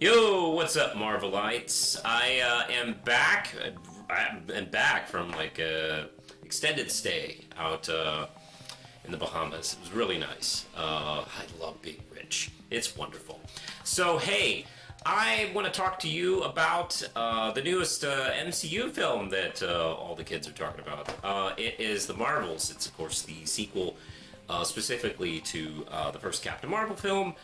Yo, what's up, Marvelites? I am back. I'm back from like a extended stay out in the Bahamas. It was really nice. I love being rich. It's wonderful. So hey, I want to talk to you about the newest MCU film that all the kids are talking about. It is The Marvels. It's of course the sequel specifically to the first Captain Marvel film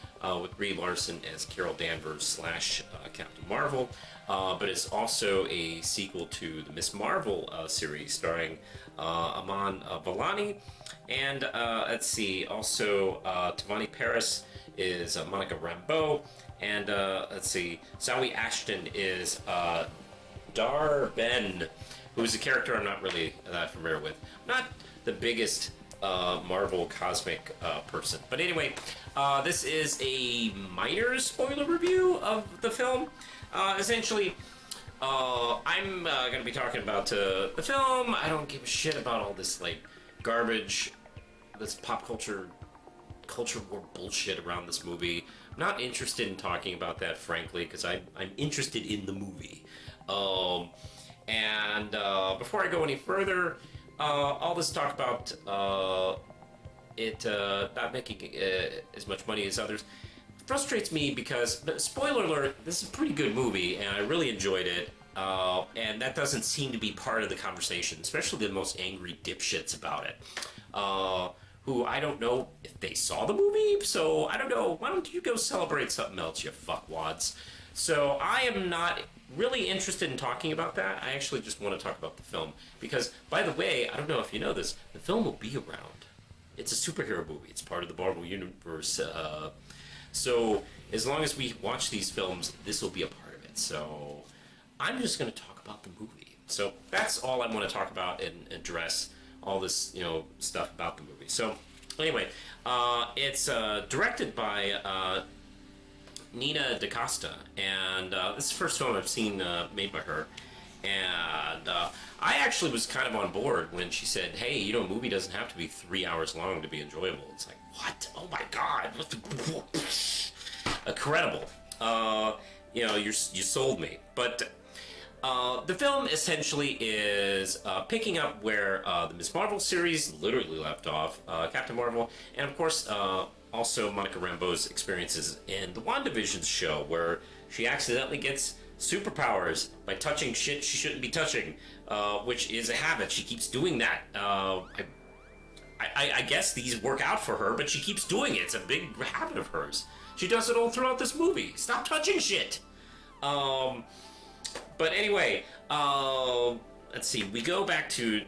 with Brie Larson as Carol Danvers slash Captain Marvel, but it's also a sequel to the Miss Marvel series starring Aman Vellani, and let's see, also Tavani Paris is Monica Rambeau, and let's see, Zawe Ashton is Dar-Benn, who's a character I'm not really that familiar with. Not the biggest Marvel cosmic person. But anyway, this is a minor spoiler review of the film. Essentially, I'm going to be talking about the film. I don't give a shit about all this like garbage, this pop culture war bullshit around this movie. I'm not interested in talking about that, frankly, because I'm interested in the movie. And before I go any further, all this talk about it not making as much money as others frustrates me because, spoiler alert, this is a pretty good movie and I really enjoyed it. And that doesn't seem to be part of the conversation, especially the most angry dipshits about it. Who I don't know if they saw the movie, so I don't know. Why don't you go celebrate something else, you fuckwads? So I am not really interested in talking about that. I actually just want to talk about the film. Because, by the way, I don't know if you know this, the film will be around. It's a superhero movie. It's part of the Marvel Universe. So as long as we watch these films, this will be a part of it. So I'm just going to talk about the movie. So that's all I want to talk about and address all this, stuff about the movie. So anyway, it's directed by Nina DaCosta, and this is the first film I've seen made by her. And I actually was kind of on board when she said, hey, a movie doesn't have to be 3 hours long to be enjoyable. It's like, what? Oh my god. What the... Incredible. You sold me. But the film essentially is picking up where the Ms. Marvel series literally left off, Captain Marvel, and of course also Monica Rambeau's experiences in the WandaVision show, where she accidentally gets superpowers by touching shit she shouldn't be touching, which is a habit. She keeps doing that. I guess these work out for her, but she keeps doing it. It's a big habit of hers. She does it all throughout this movie. Stop touching shit. But anyway, let's see. We go back to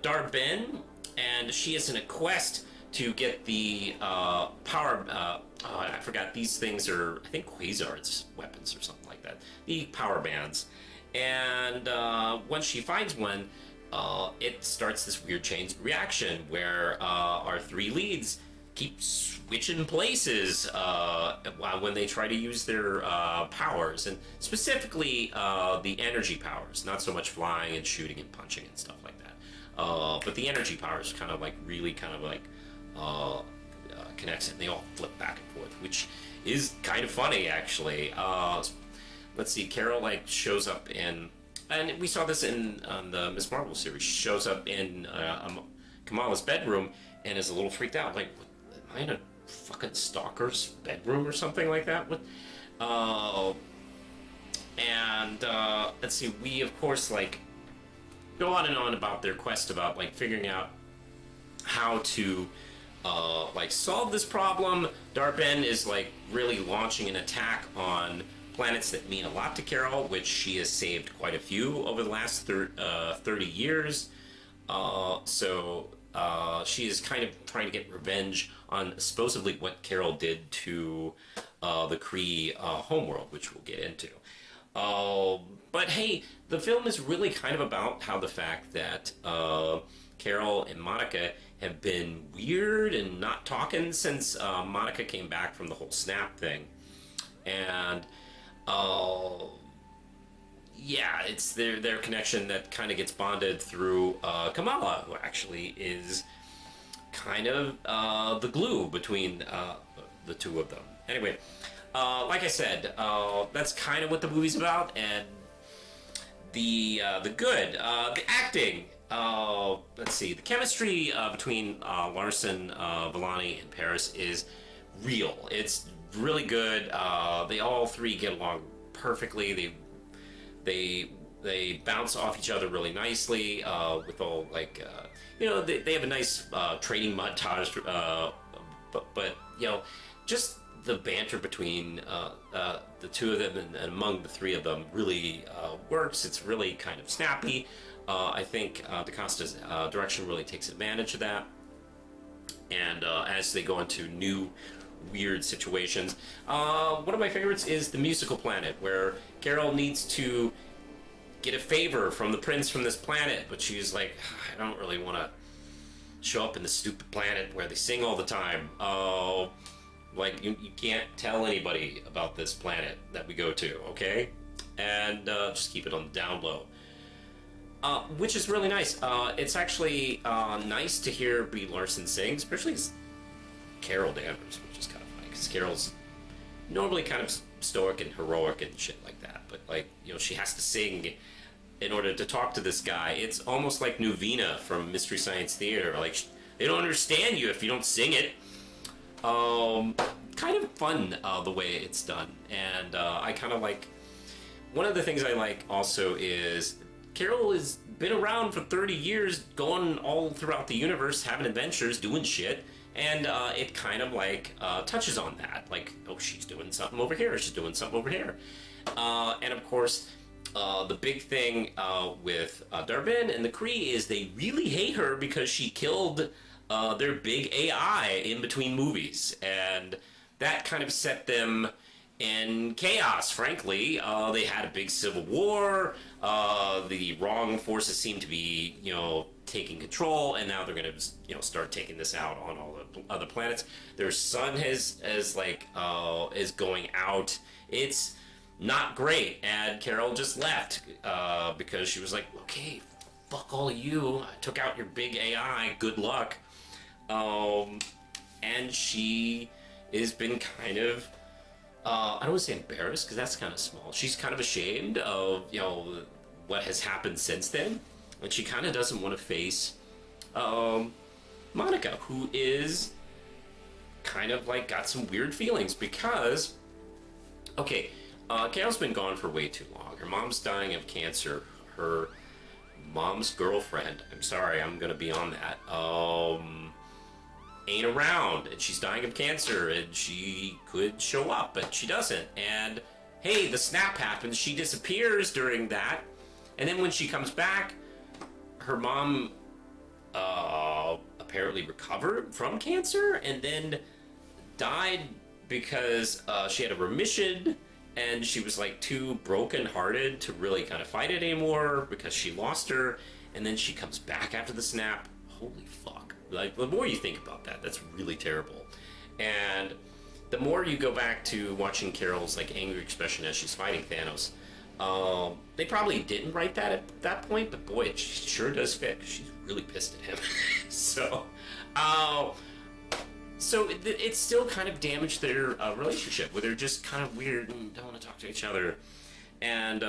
Dar-Benn, and she is in a quest to get the power. I forgot. These things are, I think, Quasar's weapons or something like that. The power bands. And once she finds one, it starts this weird chain reaction where our three leads keep switching places when they try to use their powers, and specifically the energy powers, not so much flying and shooting and punching and stuff like that, but the energy powers kind of like really kind of like connects it, and they all flip back and forth, which is kind of funny actually. Let's see, Carol like shows up in, and we saw this in the Miss Marvel series, she shows up in Kamala's bedroom and is a little freaked out, like, am I in a fucking stalker's bedroom or something like that? What? And let's see, we of course like go on and on about their quest about like figuring out how to like solve this problem. Dar-Benn is like really launching an attack on planets that mean a lot to Carol, which she has saved quite a few over the last 30 years. So she is kind of trying to get revenge on supposedly what Carol did to the Kree homeworld, which we'll get into. But hey, the film is really kind of about how the fact that Carol and Monica have been weird and not talking since Monica came back from the whole snap thing. And yeah, it's their connection that kind of gets bonded through Kamala, who actually is kind of the glue between the two of them. Anyway, Like I said, that's kind of what the movie's about, and the good, the acting. Let's see, the chemistry between Larson, Villani, and Paris is real. It's really good. They all three get along perfectly. They bounce off each other really nicely. With all like they have a nice training montage. But just the banter between the two of them and among the three of them really works. It's really kind of snappy. I think DaCosta's direction really takes advantage of that. And as they go into new weird situations, one of my favorites is the musical planet, where Carol needs to get a favor from the prince from this planet, but she's like, I don't really want to show up in the stupid planet where they sing all the time. Like, you can't tell anybody about this planet that we go to, okay? And just keep it on the down low. Which is really nice. It's actually nice to hear Brie Larson sing, especially as Carol Danvers, which is kind of funny, because Carol's normally kind of stoic and heroic and shit like that, but like, she has to sing in order to talk to this guy. It's almost like Nuvina from Mystery Science Theater. Like, they don't understand you if you don't sing it. Kind of fun the way it's done, and I kind of like. One of the things I like also is Carol has been around for 30 years, going all throughout the universe, having adventures, doing shit, and it kind of like touches on that. Like, oh, she's doing something over here, she's doing something over here, and of course. The big thing with Dar-Benn and the Kree is they really hate her because she killed their big AI in between movies, and that kind of set them in chaos, frankly. They had a big civil war, the wrong forces seem to be, taking control, and now they're going to, start taking this out on all the other planets. Their sun is going out. It's not great, and Carol just left because she was like, okay, fuck all of you, I took out your big AI, good luck. And she has been kind of I don't want to say embarrassed, because that's kind of small. She's kind of ashamed of what has happened since then, and she kind of doesn't want to face Monica, who is kind of like got some weird feelings because Carol's been gone for way too long. Her mom's dying of cancer. Her mom's girlfriend, I'm sorry, I'm gonna be on that, ain't around, and she's dying of cancer, and she could show up, but she doesn't. And hey, the snap happens. She disappears during that, and then when she comes back, her mom apparently recovered from cancer, and then died because she had a remission. And she was like too broken-hearted to really kind of fight it anymore because she lost her, and then she comes back after the snap. Holy fuck! Like, the more you think about that, that's really terrible. And the more you go back to watching Carol's like angry expression as she's fighting Thanos, they probably didn't write that at that point, but boy, it sure does fit. She's really pissed at him. So it's still kind of damaged their relationship, where they're just kind of weird and don't want to talk to each other. And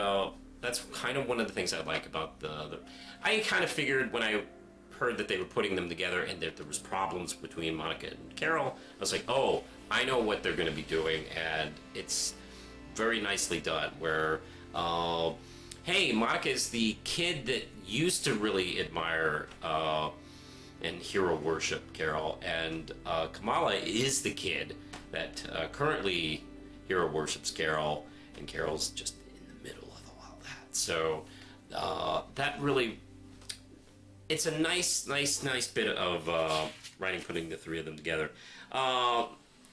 that's kind of one of the things I like about I kind of figured when I heard that they were putting them together and that there was problems between Monica and Carol, I was like, oh, I know what they're going to be doing, and it's very nicely done, where, hey, Monica is the kid that used to really admire and hero worship Carol, and Kamala is the kid that currently hero worships Carol, and Carol's just in the middle of all that. So that really, it's a nice bit of writing, putting the three of them together.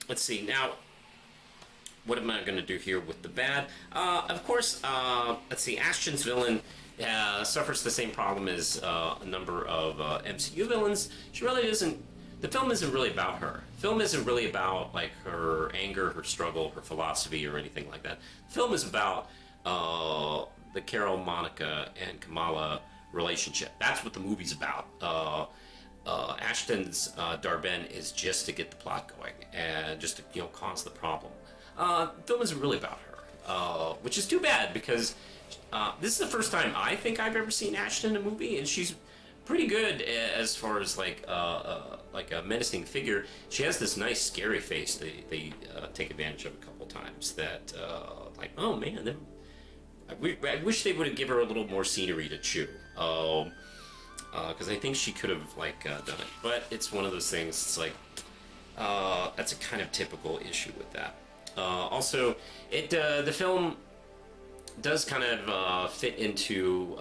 Let's see now. What am I going to do here with the bad? Of course, let's see. Ashton's villain suffers the same problem as a number of MCU villains. She really isn't. The film isn't really about her. The film isn't really about like her anger, her struggle, her philosophy, or anything like that. The film is about the Carol, Monica, and Kamala relationship. That's what the movie's about. Ashton's Dar-Benn is just to get the plot going and just to cause the problem. the film isn't really about her, which is too bad because this is the first time I think I've ever seen Ashton in a movie, and she's pretty good as far as like a menacing figure. She has this nice scary face they take advantage of a couple times. That like, oh man, I wish they would have given her a little more scenery to chew. Because I think she could have like done it, but it's one of those things. It's like that's a kind of typical issue with that. Also, the film does kind of fit into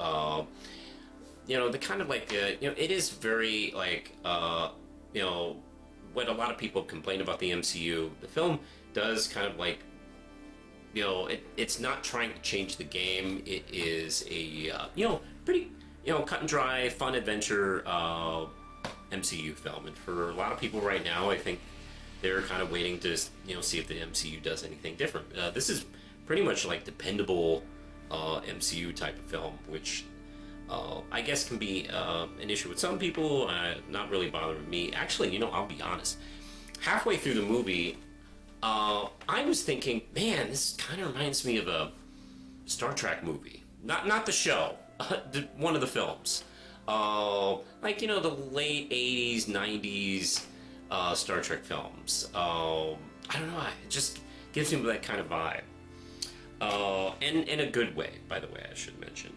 the kind of like it is very like what a lot of people complain about the MCU. The film does kind of like it's not trying to change the game. It is a pretty cut and dry, fun adventure MCU film, and for a lot of people right now, I think they're kind of waiting to see if the MCU does anything different. This is pretty much like dependable MCU type of film, which I guess can be an issue with some people, not really bothering me. Actually, I'll be honest. Halfway through the movie, I was thinking, man, this kind of reminds me of a Star Trek movie. Not the show, one of the films. Like, the late 80s, 90s Star Trek films. I don't know, it just gives me that kind of vibe. And in a good way, by the way, I should mention.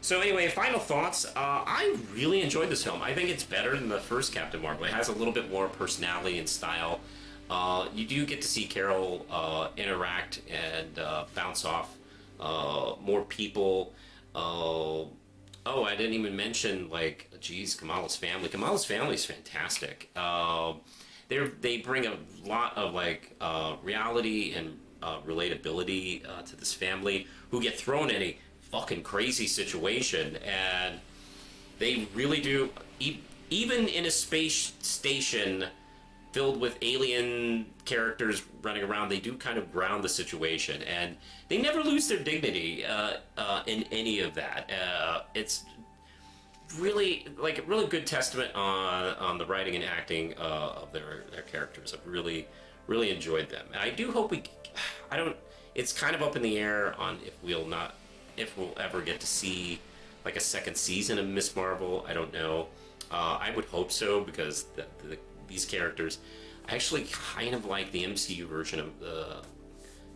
So anyway, final thoughts. I really enjoyed this film. I think it's better than the first Captain Marvel. It has a little bit more personality and style. You do get to see Carol interact and bounce off more people. I didn't even mention, like, Kamala's family. Kamala's family is fantastic. They bring a lot of, like, reality and relatability to this family who get thrown in a fucking crazy situation, and they really do, even in a space station filled with alien characters running around, they do kind of ground the situation, and they never lose their dignity in any of that. It's really like a really good testament on the writing and acting of their characters. I've really enjoyed them. And I do hope it's kind of up in the air on if we'll ever get to see like a second season of Miss Marvel. I don't know. I would hope so, because these characters, I actually kind of like the MCU version of the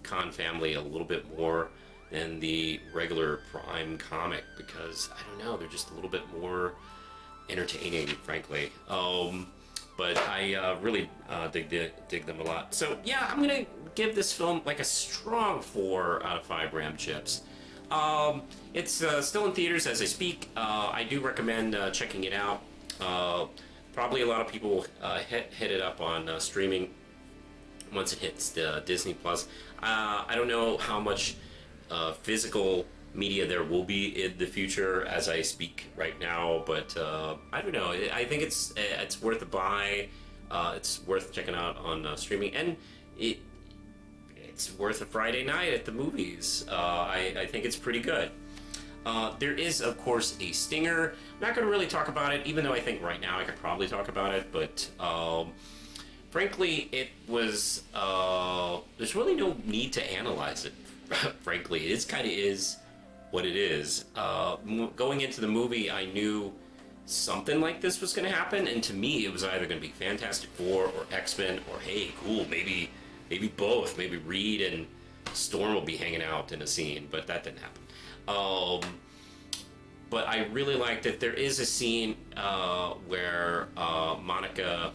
Khan family a little bit more than the regular Prime comic, because I don't know, they're just a little bit more entertaining, frankly. But I really dig them a lot. So yeah, I'm gonna give this film like a strong 4 out of 5 Ram chips. It's still in theaters as I speak. I do recommend checking it out. Probably a lot of people hit it up on streaming once it hits Disney Plus. I don't know how much physical media there will be in the future as I speak right now, but I don't know. I think it's worth a buy. It's worth checking out on streaming, and it's worth a Friday night at the movies. I think it's pretty good. There is, of course, a stinger. I'm not going to really talk about it, even though I think right now I could probably talk about it, but frankly, it was, there's really no need to analyze it, frankly. It kind of is what it is. Going into the movie, I knew something like this was going to happen, and to me, it was either going to be Fantastic Four or X-Men, or hey, cool, maybe both. Maybe Reed and Storm will be hanging out in a scene, but that didn't happen. But I really liked it. There is a scene where Monica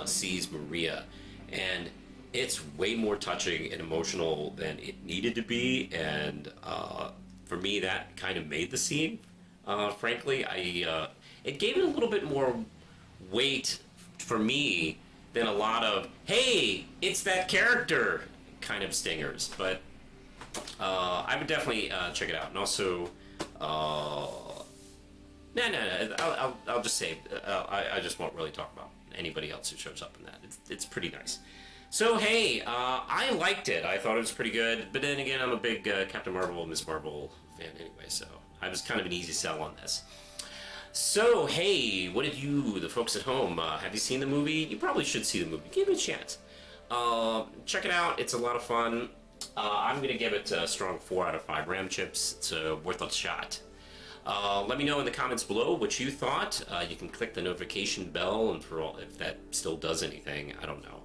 sees Maria, and it's way more touching and emotional than it needed to be, and for me, that kind of made the scene. Frankly, it gave it a little bit more weight for me than a lot of, hey, it's that character kind of stingers. But I would definitely check it out. And also, no, I'll just say, I just won't really talk about anybody else who shows up in that. It's pretty nice. So, hey, I liked it. I thought it was pretty good. But then again, I'm a big Captain Marvel, Miss Marvel fan anyway, so I was kind of an easy sell on this. So, hey, what did you, the folks at home, have you seen the movie? You probably should see the movie. Give it a chance. Check it out. It's a lot of fun. I'm going to give it a strong 4 out of 5 RAM chips. It's worth a shot. Let me know in the comments below what you thought. You can click the notification bell, and for all, if that still does anything, I don't know.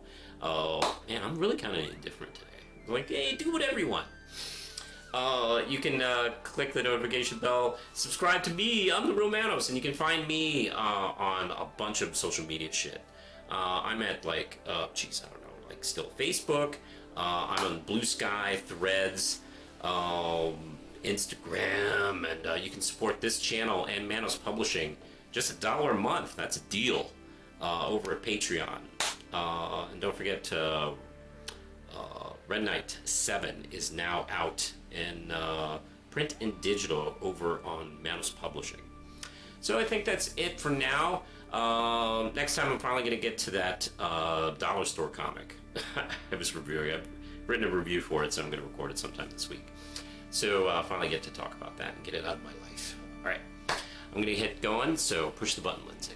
Man, I'm really kind of indifferent today. Like, hey, do whatever you want. You can click the notification bell, subscribe to me. I'm the Romanos, and you can find me on a bunch of social media shit. I'm at like, I don't know, like still Facebook. I'm on Blue Sky, Threads, Instagram, and you can support this channel and Manos Publishing. Just $1 a month. That's a deal. Over at Patreon. And don't forget, Red Knight 7 is now out in print and digital over on Manos Publishing. So I think that's it for now. Next time I'm finally going to get to that dollar store comic I was reviewing. I've written a review for it, so I'm going to record it sometime this week. So finally get to talk about that and get it out of my life. All right, I'm going to hit going, so push the button, Lindsay.